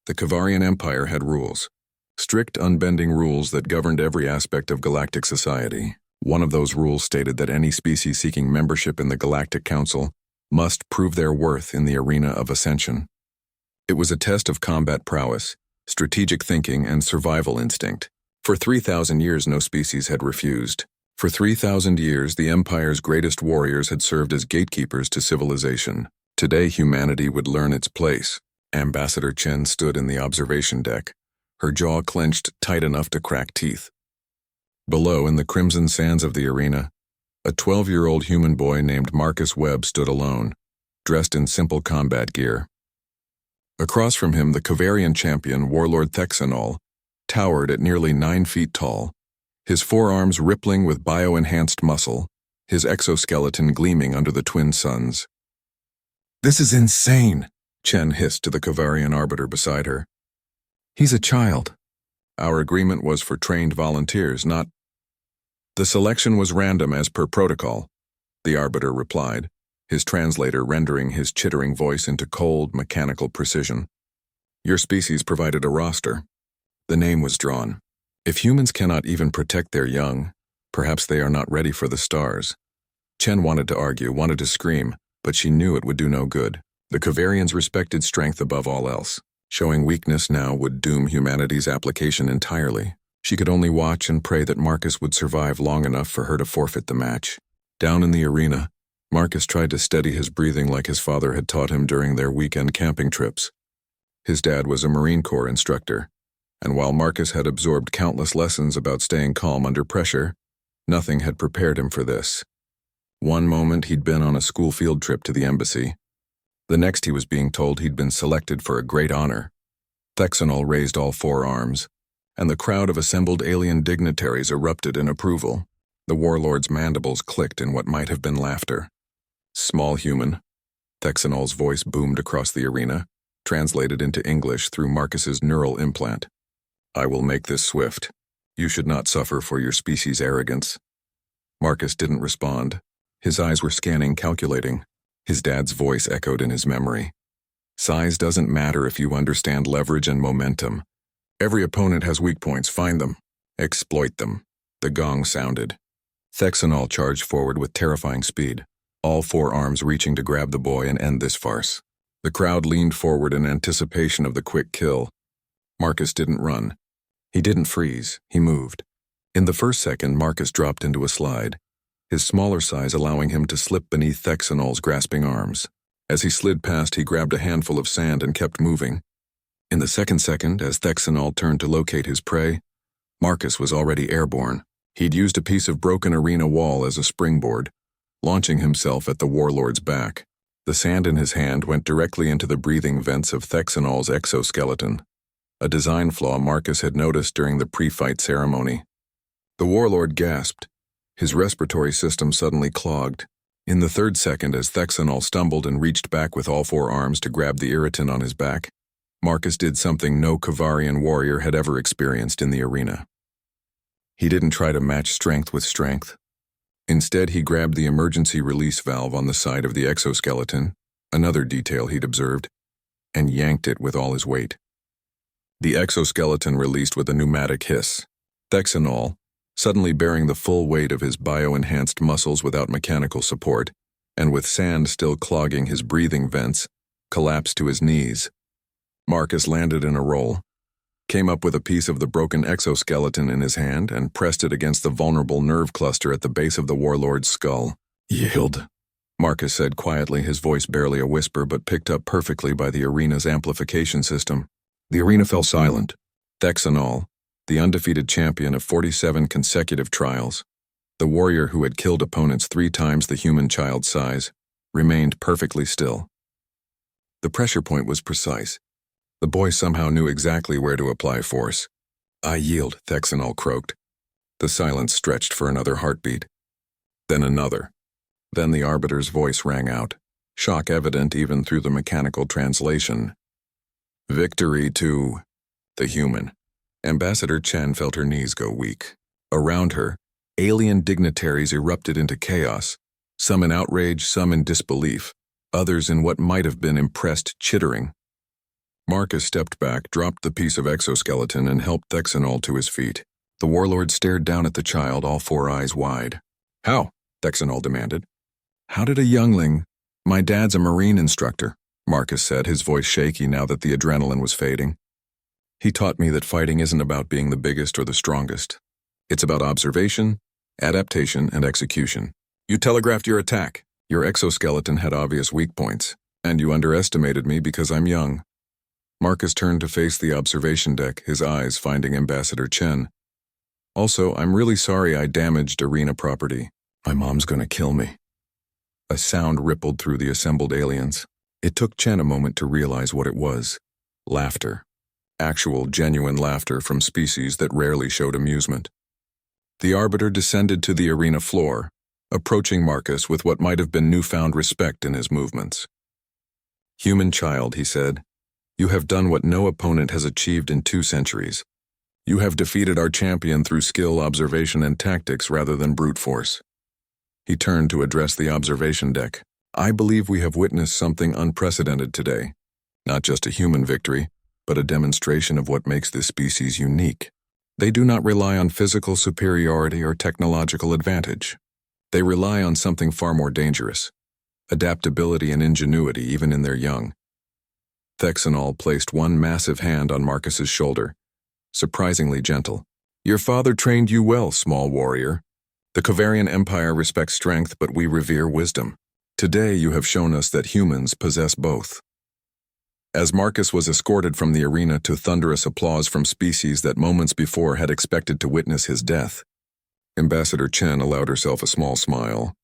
The Kavarian Empire had rules. Strict, unbending rules that governed every aspect of galactic society. One of those rules stated that any species seeking membership in the Galactic Council must prove their worth in the arena of ascension. It was a test of combat prowess, strategic thinking, and survival instinct. For 3,000 years, no species had refused. For 3,000 years, the Empire's greatest warriors had served as gatekeepers to civilization. Today, humanity would learn its place. Ambassador Chen stood in the observation deck, her jaw clenched tight enough to crack teeth. Below, in the crimson sands of the arena, a 12-year-old human boy named Marcus Webb stood alone, dressed in simple combat gear. Across from him, the Kavarian champion, Warlord Thexanol, towered at nearly 9 feet tall, his forearms rippling with bio-enhanced muscle, his exoskeleton gleaming under the twin suns. "This is insane," Chen hissed to the Kavarian arbiter beside her. "He's a child. Our agreement was for trained volunteers, not—" "The selection was random as per protocol," the arbiter replied, his translator rendering his chittering voice into cold, mechanical precision. "Your species provided a roster. The name was drawn. If humans cannot even protect their young, perhaps they are not ready for the stars." Chen wanted to argue, wanted to scream, but she knew it would do no good. The Kavarians respected strength above all else. Showing weakness now would doom humanity's application entirely. She could only watch and pray that Marcus would survive long enough for her to forfeit the match. Down in the arena, Marcus tried to steady his breathing like his father had taught him during their weekend camping trips. His dad was a Marine Corps instructor, and while Marcus had absorbed countless lessons about staying calm under pressure, nothing had prepared him for this. One moment he'd been on a school field trip to the embassy. The next he was being told he'd been selected for a great honor. Thexanol raised all 4 arms, and the crowd of assembled alien dignitaries erupted in approval. The warlord's mandibles clicked in what might have been laughter. "Small human," Thexanol's voice boomed across the arena, translated into English through Marcus's neural implant. "I will make this swift. You should not suffer for your species' arrogance." Marcus didn't respond. His eyes were scanning, calculating. His dad's voice echoed in his memory. "Size doesn't matter if you understand leverage and momentum. Every opponent has weak points. Find them. Exploit them." The gong sounded. Thexanol charged forward with terrifying speed, all 4 arms reaching to grab the boy and end this farce. The crowd leaned forward in anticipation of the quick kill. Marcus didn't run. He didn't freeze. He moved. In the first second, Marcus dropped into a slide, his smaller size allowing him to slip beneath Thexanol's grasping arms. As he slid past, he grabbed a handful of sand and kept moving. In the second second, as Thexanol turned to locate his prey, Marcus was already airborne. He'd used a piece of broken arena wall as a springboard, launching himself at the warlord's back. The sand in his hand went directly into the breathing vents of Thexanol's exoskeleton, a design flaw Marcus had noticed during the pre-fight ceremony. The warlord gasped. His respiratory system suddenly clogged. In the third second, as Thexanol stumbled and reached back with all 4 arms to grab the irritant on his back, Marcus did something no Kavarian warrior had ever experienced in the arena. He didn't try to match strength with strength. Instead, he grabbed the emergency release valve on the side of the exoskeleton, another detail he'd observed, and yanked it with all his weight. The exoskeleton released with a pneumatic hiss. Thexanol, suddenly bearing the full weight of his bio-enhanced muscles without mechanical support, and with sand still clogging his breathing vents, collapsed to his knees. Marcus landed in a roll, came up with a piece of the broken exoskeleton in his hand and pressed it against the vulnerable nerve cluster at the base of the warlord's skull. "Yield," Marcus said quietly, his voice barely a whisper but picked up perfectly by the arena's amplification system. The arena fell silent. Thexanol, the undefeated champion of 47 consecutive trials, the warrior who had killed opponents 3 times the human child's size, remained perfectly still. The pressure point was precise. The boy somehow knew exactly where to apply force. "I yield," Thexanol croaked. The silence stretched for another heartbeat. Then another. Then the arbiter's voice rang out, shock evident even through the mechanical translation. "Victory to the human." Ambassador Chen felt her knees go weak. Around her, alien dignitaries erupted into chaos, some in outrage, some in disbelief, others in what might have been impressed chittering. Marcus stepped back, dropped the piece of exoskeleton, and helped Thexanol to his feet. The warlord stared down at the child, all four eyes wide. "How?" Thexanol demanded. "How did a youngling—" "My dad's a Marine instructor," Marcus said, his voice shaky now that the adrenaline was fading. "He taught me that fighting isn't about being the biggest or the strongest. It's about observation, adaptation, and execution. You telegraphed your attack. Your exoskeleton had obvious weak points, and you underestimated me because I'm young." Marcus turned to face the observation deck, his eyes finding Ambassador Chen. "Also, I'm really sorry I damaged arena property. My mom's gonna kill me." A sound rippled through the assembled aliens. It took Chen a moment to realize what it was. Laughter. Actual, genuine laughter from species that rarely showed amusement. The Arbiter descended to the arena floor, approaching Marcus with what might have been newfound respect in his movements. "Human child," he said, "you have done what no opponent has achieved in 2 centuries. You have defeated our champion through skill, observation, and tactics rather than brute force." He turned to address the observation deck. "I believe we have witnessed something unprecedented today. Not just a human victory, but a demonstration of what makes this species unique. They do not rely on physical superiority or technological advantage. They rely on something far more dangerous: adaptability and ingenuity even in their young." Thexanol placed one massive hand on Marcus's shoulder, surprisingly gentle. "Your father trained you well, small warrior. The Kovarian Empire respects strength, but we revere wisdom. Today you have shown us that humans possess both." As Marcus was escorted from the arena to thunderous applause from species that moments before had expected to witness his death, Ambassador Chen allowed herself a small smile.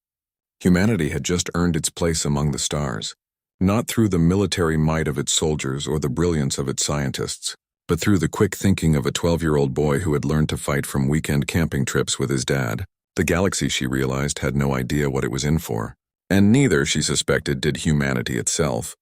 Humanity had just earned its place among the stars, not through the military might of its soldiers or the brilliance of its scientists, but through the quick thinking of a 12-year-old boy who had learned to fight from weekend camping trips with his dad. The galaxy, she realized, had no idea what it was in for. And neither, she suspected, did humanity itself.